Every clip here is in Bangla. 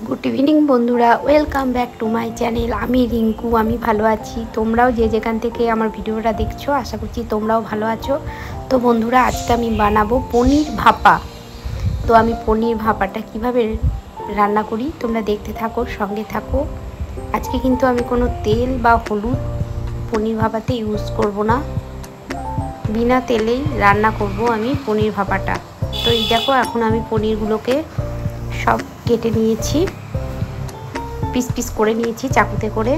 গুড ইভিনিং বন্ধুরা, welcome back to my channel. আমি রিঙ্কু, আমি ভালো আছি। তোমরাও যে যেখান থেকে আমার ভিডিওটা দেখছো, আশা করছি তোমরাও ভালো আছো। তো বন্ধুরা, আজকে আমি বানাবো পনির ভাপা। তো আমি পনির ভাপাটা কিভাবে রান্না করি তোমরা দেখতে থাকো, সঙ্গে থাকো। আজকে কিন্তু আমি কোনো তেল বা হলুদ পনির ভাপাতে ইউজ করব না, বিনা তেলেই রান্না করব আমি পনির ভাপাটা। তো এই দেখো, এখন আমি পনিরগুলোকে সব কেটে নিয়েছি, পিস পিস করে নিয়েছি চাকুতে করে।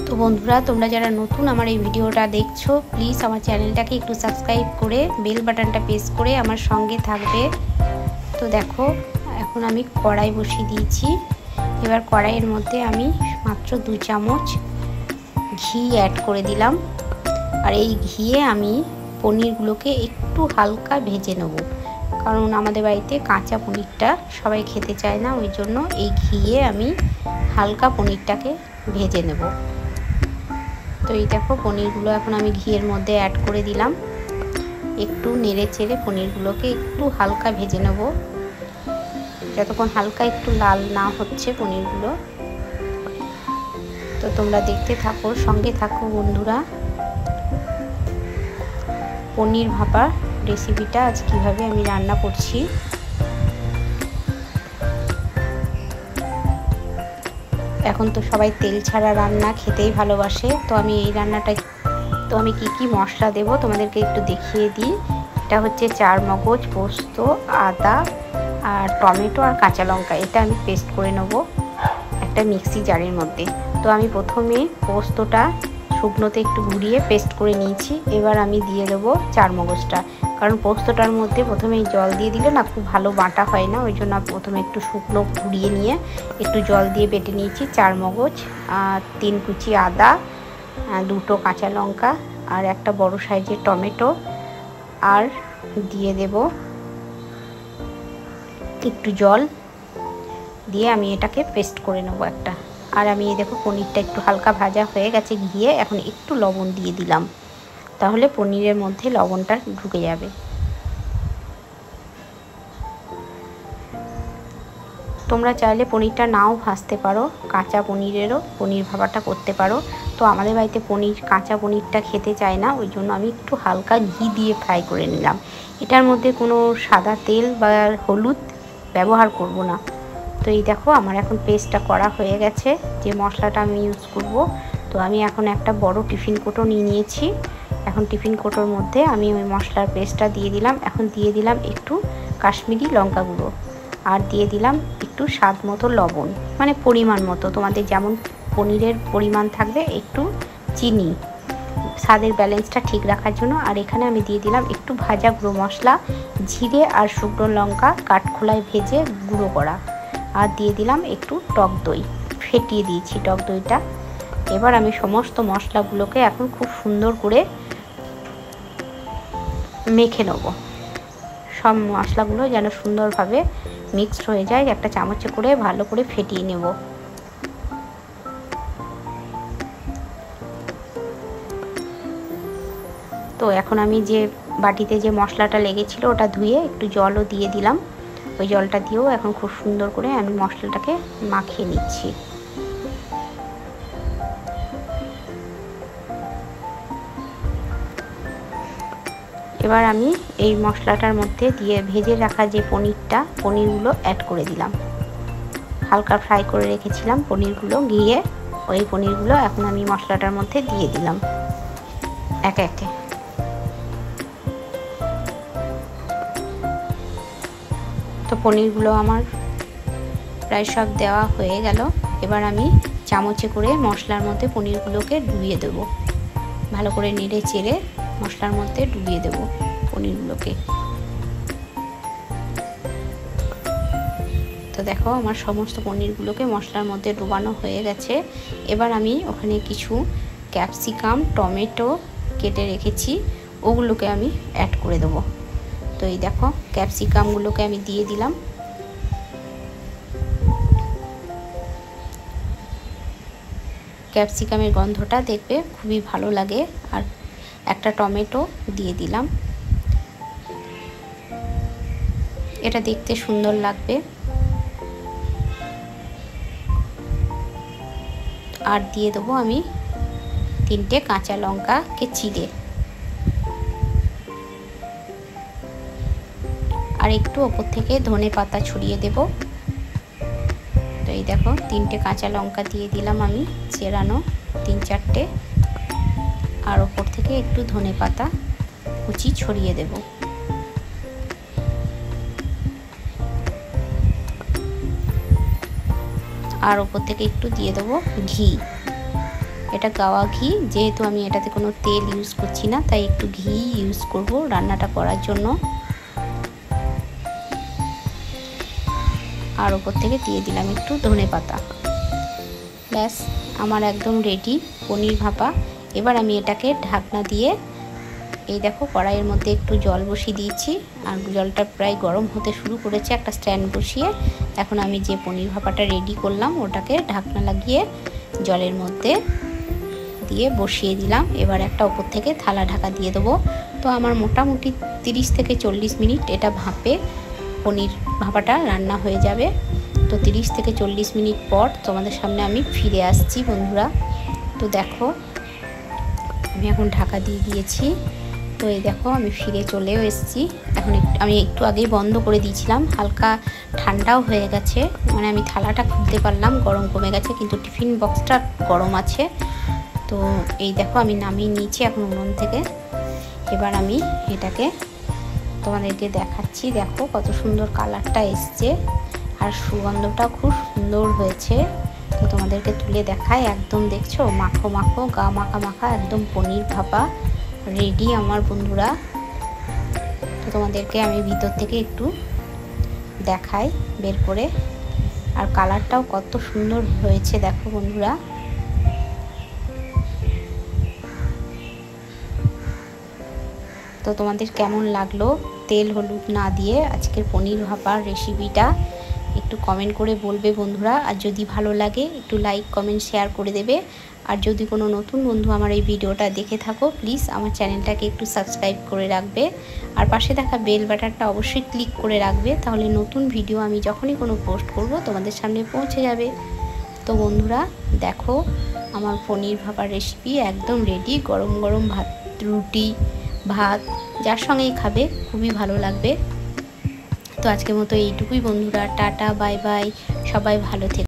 তো বন্ধুরা, তোমরা যারা নতুন আমার এই ভিডিওটা দেখছো, প্লিজ আমার চ্যানেলটাকে একটু সাবস্ক্রাইব করে বেল বাটনটা প্রেস করে আমার সঙ্গে থাকবে। তো দেখো, এখন আমি কড়াই বসিয়ে দিয়েছি। এবার কড়াইয়ের মধ্যে আমি মাত্র 2 চামচ ঘি অ্যাড করে দিলাম। আর এই ঘিয়ে আমি পনিরগুলোকে একটু হালকা ভেজে নেব, কারণ আমাদের বাড়িতে কাঁচা পনিরটা সবাই খেতে চায় না, ওই জন্য এই ঘিয়ে আমি হালকা পনিরটাকে ভেজে নেব। তো এই দেখো, পনিরগুলো এখন আমি ঘিয়ের মধ্যে অ্যাড করে দিলাম। একটু নেড়ে চেড়ে পনিরগুলোকে একটু হালকা ভেজে নেব, যতক্ষণ হালকা একটু লাল না হচ্ছে পনিরগুলো। তো তোমরা দেখতে থাকো, সঙ্গে থাকো বন্ধুরা। পনির ভাপা রেসিপিটা আজ কীভাবে আমি রান্না করছি। এখন তো সবাই তেল ছাড়া রান্না খেতেই ভালোবাসে। তো আমি এই রান্নাটা, তো আমি কি মশলা দেব তোমাদেরকে একটু দেখিয়ে দিই। এটা হচ্ছে চারমগজ, পোস্ত, আদা আর টমেটো আর কাঁচা লঙ্কা। এটা আমি পেস্ট করে নেব একটা মিক্সি জারের মধ্যে। তো আমি প্রথমে পোস্তটা শুকনোতে একটু ঘুরিয়ে পেস্ট করে নিয়েছি। এবার আমি দিয়ে দেবো চারমগজটা, কারণ পোস্তটার মধ্যে প্রথমে জল দিয়ে দিলে না খুব ভালো বাটা হয় না, ওই জন্য প্রথমে একটু শুকনো ঘুরিয়ে নিয়ে একটু জল দিয়ে বেটে নিয়েছি। চারমগজ, 3 কুচি আদা, 2টো কাঁচা লঙ্কা আর একটা বড় সাইজের টমেটো, আর দিয়ে দেব একটু জল দিয়ে আমি এটাকে পেস্ট করে নেব একটা। আর আমি দেখো, পনিরটা একটু হালকা ভাজা হয়ে গেছে ঘিয়ে, এখন একটু লবণ দিয়ে দিলাম, তাহলে পনিরের মধ্যে লবণটা ঢুকে যাবে। তোমরা চাইলে পনিরটা নাও ভাজতে পারো, কাঁচা পনিরেরও পনির ভাপাটা করতে পারো। তো আমাদের বাড়িতে কাঁচা পনিরটা খেতে চায় না, ওই জন্য আমি একটু হালকা ঘি দিয়ে ফ্রাই করে নিলাম। এটার মধ্যে কোনো সাদা তেল বা হলুদ ব্যবহার করব না। তো এই দেখো, আমার এখন পেস্টটা করা হয়ে গেছে, যে মশলাটা আমি ইউজ করব। তো আমি এখন একটা বড় টিফিন কৌটো নিয়ে নিয়েছি। এখন টিফিন কৌটোর মধ্যে আমি ওই মশলার পেস্টটা দিয়ে দিলাম। এখন দিয়ে দিলাম একটু কাশ্মীরি লঙ্কা গুঁড়ো, আর দিয়ে দিলাম একটু স্বাদ মতো লবণ, মানে পরিমাণ মতো, তোমাদের যেমন পনিরের পরিমাণ থাকবে, একটু চিনি, স্বাদের ব্যালেন্সটা ঠিক রাখার জন্য। আর এখানে আমি দিয়ে দিলাম একটু ভাজা গুঁড়ো মশলা, জিরে আর শুকনো লঙ্কা কাঠখোলায় ভেজে গুঁড়ো করা, আর দিয়ে দিলাম একটু টক দই, ফেটিয়ে দিয়েছি টক দইটা। এবার আমি সমস্ত মশলাগুলোকে এখন খুব সুন্দর করে মেখে নেব। সব মশলাগুলো যেন সুন্দরভাবে মিক্সড হয়ে যায়, একটা চামচে করে ভালো করে ফেটিয়ে নেব। তো এখন আমি যে বাটিতে যে মশলাটা লেগেছিল ওটা ধুয়ে একটু জলও দিয়ে দিলাম। ওই জলটা দিয়েও এখন খুব সুন্দর করে আমি মশলাটাকে মাখিয়ে নিচ্ছি। এবার আমি এই মশলাটার মধ্যে দিয়ে ভেজে রাখা যে পনিরগুলো অ্যাড করে দিলাম। হালকা ফ্রাই করে রেখেছিলাম পনিরগুলো ঘিয়ে, ওই পনিরগুলো এখন আমি মশলাটার মধ্যে দিয়ে দিলাম একে একে। তো পনিরগুলো আমার প্রায় সব দেওয়া হয়ে গেল। এবার আমি চামচে করে মশলার মধ্যে পনিরগুলোকে ডুবিয়ে দেবো, ভালো করে নেড়ে চেড়ে মশলার মধ্যে ডুবিয়ে দেবো পনিরগুলোকে। তো দেখো, আমার সমস্ত পনিরগুলোকে মশলার মধ্যে ডুবানো হয়ে গেছে। এবার আমি ওখানে কিছু ক্যাপসিকাম, টমেটো কেটে রেখেছি, ওগুলোকে আমি অ্যাড করে দেবো। তো এই দেখো, ক্যাপসিকামগুলোকে আমি দিয়ে দিলাম। ক্যাপসিকামের গন্ধটা দেখবে খুবই ভালো লাগে। আর একটা টমেটো দিয়ে দিলাম, এটা দেখতে সুন্দর লাগবে। আর দিয়ে দেবো আমি 3টে কাঁচা লঙ্কাকে চিড়ে, আর একটু ওপর থেকে ধনে পাতা ছড়িয়ে দেব। তো এই দেখো 3টে কাঁচা লঙ্কা দিয়ে দিলাম আমি চেরানো 3-4টে, আর ওপর থেকে একটু ধনে পাতা কুচি ছড়িয়ে দেব। আর ওপর থেকে একটু দিয়ে দেবো ঘি, এটা গাওয়া ঘি, যেহেতু আমি এটাতে কোনো তেল ইউজ করছি না তাই একটু ঘি ইউজ করব রান্নাটা করার জন্য। আর ওপর থেকে দিয়ে দিলাম একটু ধনে পাতা। ব্যাস আমার একদম রেডি পনির ভাপা। এবার আমি এটাকে ঢাকনা দিয়ে, এই দেখো কড়াইয়ের মধ্যে একটু জল বসিয়ে দিয়েছি, আর জলটা প্রায় গরম হতে শুরু করেছে। একটা স্ট্যান্ড বসিয়ে এখন আমি যে পনির ভাপাটা রেডি করলাম ওটাকে ঢাকনা লাগিয়ে জলের মধ্যে দিয়ে বসিয়ে দিলাম। এবার একটা ওপর থেকে থালা ঢাকা দিয়ে দেবো। তো আমার মোটামুটি 30 থেকে 40 মিনিট এটা ভাপে পনির ভাপাটা রান্না হয়ে যাবে। তো 30 থেকে 40 মিনিট পর তোমাদের সামনে আমি ফিরে আসছি বন্ধুরা। তো দেখো আমি এখন ঢাকা দিয়ে দিয়েছি। তো এই দেখো আমি ফিরে চলেও এসেছি। এখন আমি একটু আগেই বন্ধ করে দিয়েছিলাম, হালকা ঠান্ডাও হয়ে গেছে, মানে আমি থালাটা খুলতে পারলাম, গরম কমে গেছে, কিন্তু টিফিন বক্সটা গরম আছে। তো এই দেখো আমি নামিয়ে নিয়েছি এখন উনুন থেকে। এবার আমি এটাকে তোমাদেরকে দেখাচ্ছি। দেখো কত সুন্দর কালারটা এসছে, আর সুগন্ধটা খুব সুন্দর হয়েছে। তো তোমাদেরকে তুলে দেখাই, একদম দেখছো মাখো মাখো গা মাখা মাখা একদম পনির ভাপা রেডি আমার বন্ধুরা। তো তোমাদেরকে আমি ভিতর থেকে একটু দেখাই বের করে, আর কালারটাও কত সুন্দর হয়েছে দেখো বন্ধুরা। তো তোমাদের কেমন লাগলো তেল হলুদ না দিয়ে আজকের পনির ভাপার রেসিপিটা, একটু কমেন্ট করে বলবে বন্ধুরা। আর যদি ভালো লাগে একটু লাইক কমেন্ট শেয়ার করে দেবে। আর যদি কোনো নতুন বন্ধু আমার এই ভিডিওটা দেখে থাকো প্লিজ আমার চ্যানেলটাকে একটু সাবস্ক্রাইব করে রাখবে, আর পাশে থাকা বেল বাটনটা অবশ্যই ক্লিক করে রাখবে, তাহলে নতুন ভিডিও আমি যখনই কোনো পোস্ট করব তোমাদের সামনে পৌঁছে যাবে। তো বন্ধুরা দেখো আমার পনির ভাপার রেসিপি একদম রেডি। গরম গরম ভাত, রুটি, ভাত যার সঙ্গেই খাবে খুবই ভালো লাগবে। তো আজকের মতো এইটুকুই বন্ধুরা, টাটা বাই বাই, সবাই ভালো থেকো।